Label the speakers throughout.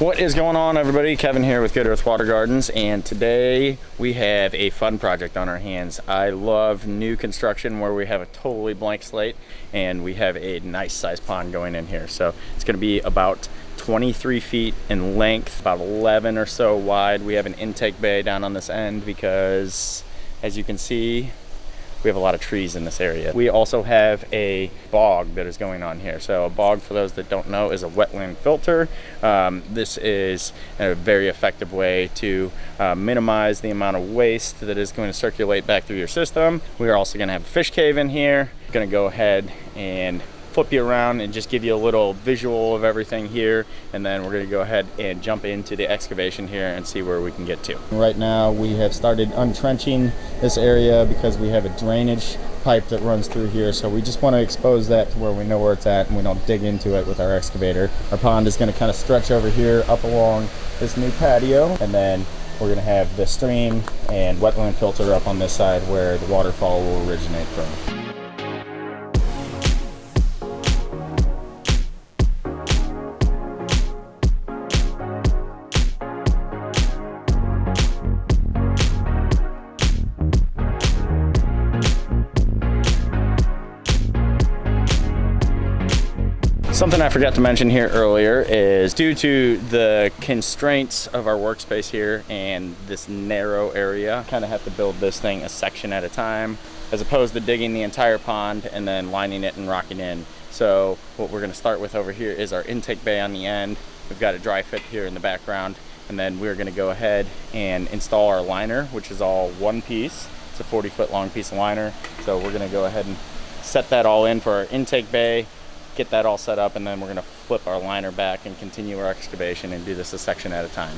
Speaker 1: What is going on, everybody? Kevin here with Good Earth Water Gardens, and today we have a fun project on our hands. I love new construction where we have a totally blank slate and we have a nice sized pond going in here. So it's going to be about 23 feet in length, about 11 or so wide. We have an intake bay down on this end because, as you can see, we have a lot of trees in this area. We also have a bog that is going on here. So a bog, for those that don't know, is a wetland filter. This is a very effective way to minimize the amount of waste that is going to circulate back through your system. We are also gonna have a fish cave in here. I'm gonna go ahead and flip you around and just give you a little visual of everything here, and then we're going to go ahead and jump into the excavation here and see where we can get to. Right now we have started untrenching this area because we have a drainage pipe that runs through here, so we just want to expose that to where we know where it's at and we don't dig into it with our excavator. Our pond is going to kind of stretch over here up along this new patio, and then we're going to have the stream and wetland filter up on this side where the waterfall will originate from. Something I forgot to mention here earlier is, due to the constraints of our workspace here and this narrow area, kind of have to build this thing a section at a time, as opposed to digging the entire pond and then lining it and rocking in. So what we're going to start with over here is our intake bay on the end. We've got a dry fit here in the background, and then we're going to go ahead and install our liner, which is all one piece. It's a 40-foot long piece of liner. So we're going to go ahead and set that all in for our intake bay, get that all set up, and then we're going to flip our liner back and continue our excavation and do this a section at a time.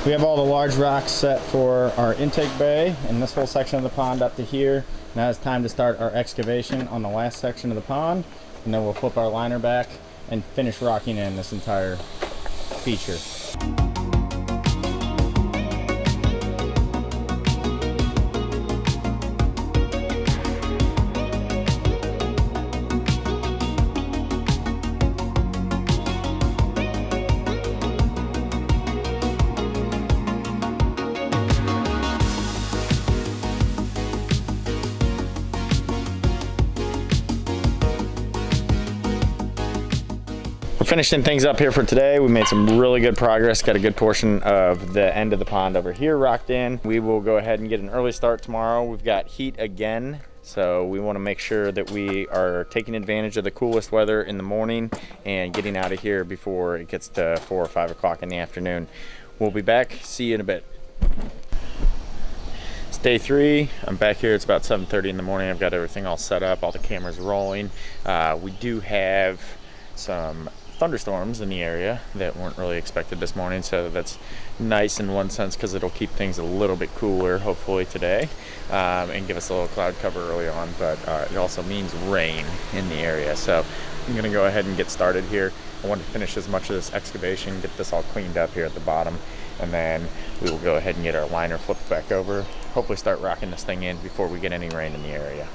Speaker 1: We have all the large rocks set for our intake bay and this whole section of the pond up to here. Now it's time to start our excavation on the last section of the pond, and then we'll flip our liner back and finish rocking in this entire feature. We're finishing things up here for today. We made some really good progress, got a good portion of the end of the pond over here rocked in. We will go ahead and get an early start tomorrow. We've got heat again, so we want to make sure that we are taking advantage of the coolest weather in the morning and getting out of here before it gets to 4 or 5 o'clock in the afternoon. We'll be back. See you in a bit. It's day 3. I'm back here. It's about 7:30 in the morning. I've got everything all set up, all the cameras rolling. We do have some thunderstorms in the area that weren't really expected this morning, so that's nice in one sense because it'll keep things a little bit cooler hopefully today, and give us a little cloud cover early on, but it also means rain in the area. So I'm going to go ahead and get started here. I want to finish as much of this excavation, get this all cleaned up here at the bottom, and then we will go ahead and get our liner flipped back over, hopefully start rocking this thing in before we get any rain in the area.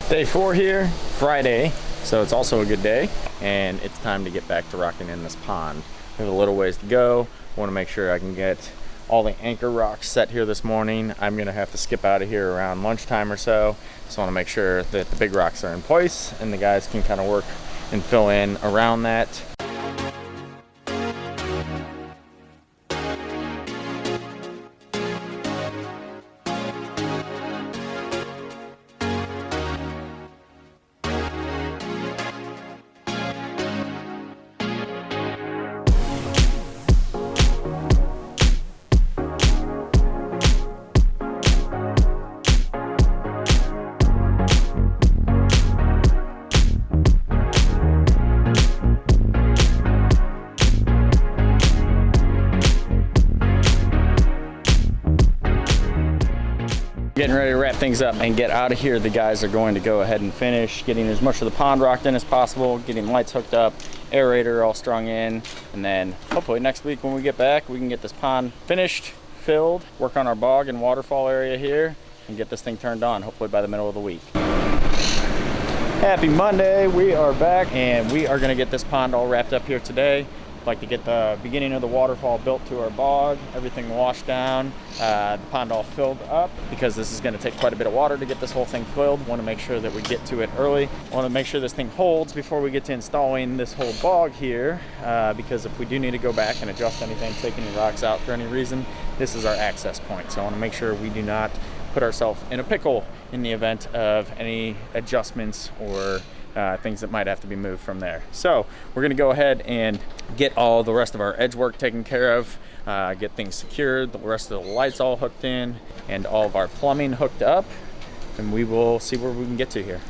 Speaker 1: Day 4 here, Friday, so it's also a good day, and it's time to get back to rocking in this pond. We have a little ways to go. I want to make sure I can get all the anchor rocks set here this morning. I'm gonna have to skip out of here around lunchtime or so. Just want to make sure that the big rocks are in place and the guys can kind of work and fill in around that. Getting ready to wrap things up and get out of here. The guys are going to go ahead and finish getting as much of the pond rocked in as possible, getting lights hooked up, aerator all strung in, and then hopefully next week when we get back, we can get this pond finished, filled, work on our bog and waterfall area here, and get this thing turned on, hopefully by the middle of the week. Happy Monday, we are back, and we are gonna get this pond all wrapped up here today. Like to get the beginning of the waterfall built to our bog, everything washed down, the pond all filled up, because this is going to take quite a bit of water to get this whole thing filled. Want to make sure that we get to it early. Want to make sure this thing holds before we get to installing this whole bog here, because if we do need to go back and adjust anything, take any rocks out for any reason, this is our access point. So I want to make sure we do not put ourselves in a pickle in the event of any adjustments or things that might have to be moved from there. So we're going to go ahead and get all the rest of our edge work taken care of, get things secured, the rest of the lights all hooked in, and all of our plumbing hooked up, and we will see where we can get to here.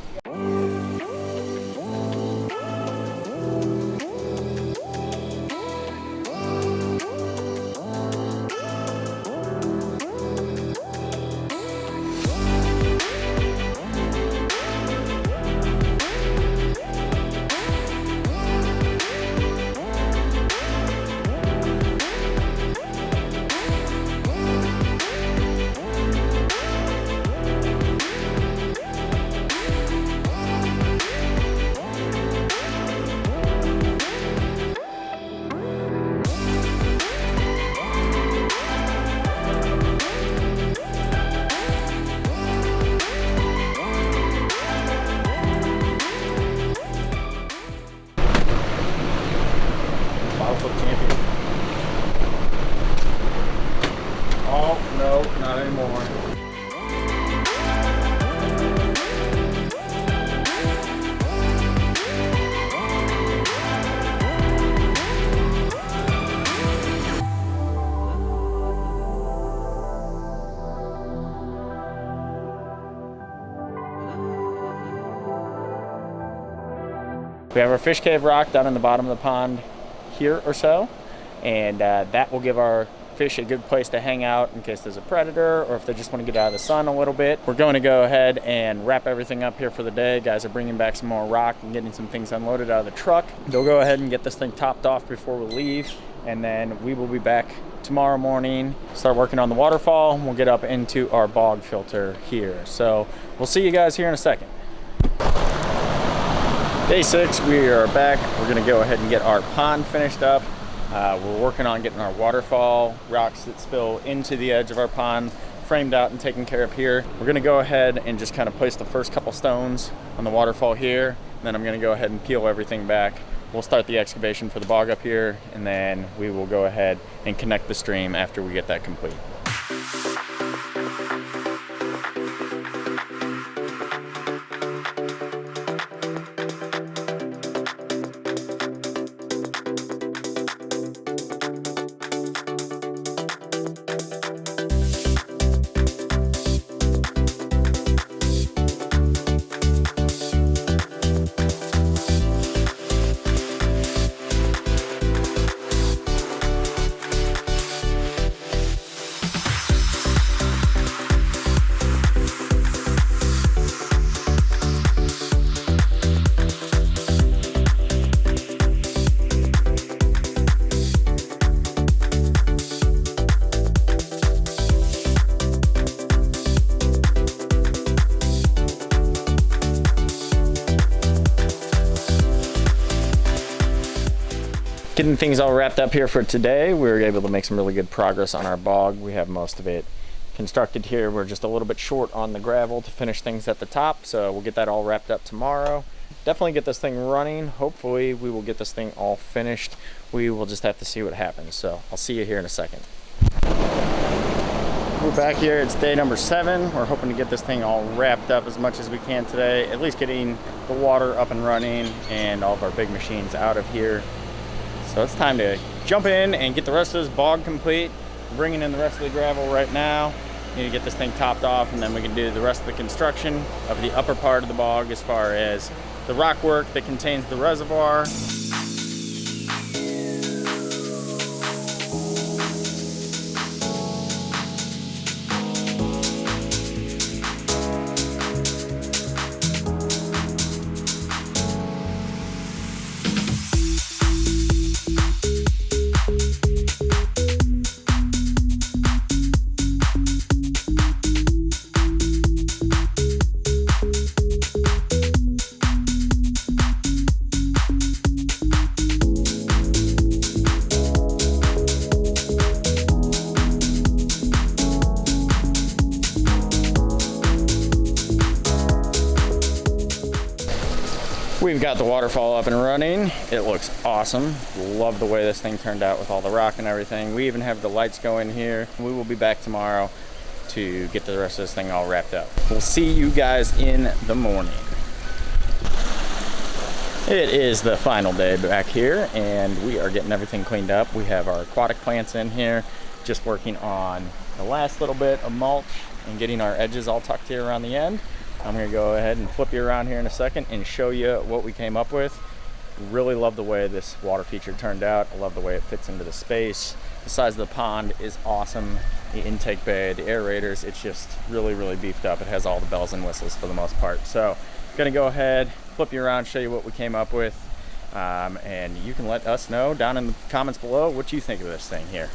Speaker 1: Oh, no, not anymore. We have our fish cave rock down in the bottom of the pond here or so, and that will give our fish a good place to hang out in case there's a predator or if they just want to get out of the sun a little bit. We're going to go ahead and wrap everything up here for the day. Guys are bringing back some more rock and getting some things unloaded out of the truck. They'll go ahead and get this thing topped off before we leave, and then we will be back tomorrow morning, start working on the waterfall, and we'll get up into our bog filter here. So we'll see you guys here in a second. Day 6, we are back. We're gonna go ahead and get our pond finished up. We're working on getting our waterfall rocks that spill into the edge of our pond framed out and taken care of here. We're gonna go ahead and just kind of place the first couple stones on the waterfall here. And then I'm gonna go ahead and peel everything back. We'll start the excavation for the bog up here, and then we will go ahead and connect the stream after we get that complete. Getting things all wrapped up here for today. We were able to make some really good progress on our bog. We have most of it constructed here. We're just a little bit short on the gravel to finish things at the top, so we'll get that all wrapped up tomorrow. definitely get this thing running. Hopefully we will get this thing all finished. We will just have to see what happens. So I'll see you here in a second. We're back here. It's day number 7. We're hoping to get this thing all wrapped up as much as we can today, at least getting the water up and running and all of our big machines out of here. So it's time to jump in and get the rest of this bog complete. Bringing in the rest of the gravel right now. Need to get this thing topped off, and then we can do the rest of the construction of the upper part of the bog as far as the rock work that contains the reservoir. We've got the waterfall up and running. It looks awesome. Love the way this thing turned out with all the rock and everything. We even have the lights going here. We will be back tomorrow to get the rest of this thing all wrapped up. We'll see you guys in the morning. It is the final day back here, and we are getting everything cleaned up. We have our aquatic plants in here, just working on the last little bit of mulch and getting our edges all tucked here around the end. I'm gonna go ahead and flip you around here in a second and show you what we came up with. Really love the way this water feature turned out. I love the way it fits into the space. The size of the pond is awesome. The intake bay, the aerators, it's just really, really beefed up. It has all the bells and whistles for the most part. So gonna go ahead, flip you around, show you what we came up with. And you can let us know down in the comments below what you think of this thing here.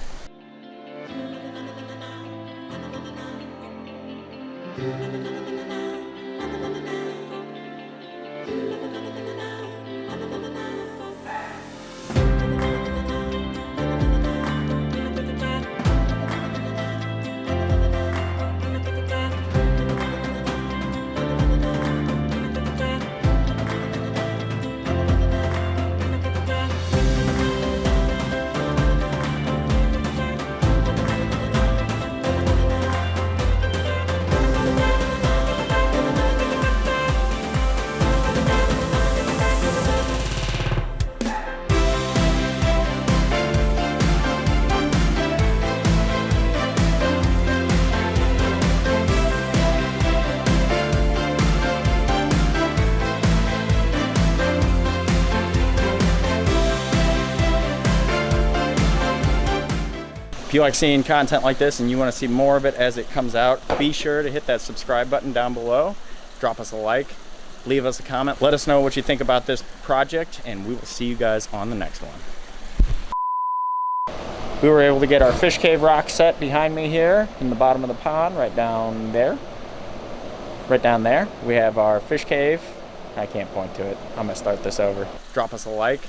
Speaker 1: If you like seeing content like this and you want to see more of it as it comes out, be sure to hit that subscribe button down below. Drop us a like, leave us a comment. Let us know what you think about this project, and we will see you guys on the next one. We were able to get our fish cave rock set behind me here in the bottom of the pond, right down there. Right down there, we have our fish cave. I can't point to it. I'm gonna start this over. Drop us a like.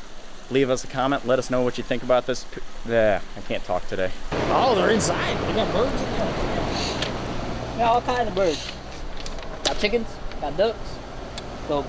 Speaker 1: Leave us a comment. Let us know what you think about this. I can't talk today.
Speaker 2: Oh, they're inside. They got birds in there. Yeah, all kinds of birds. Got chickens, got ducks. So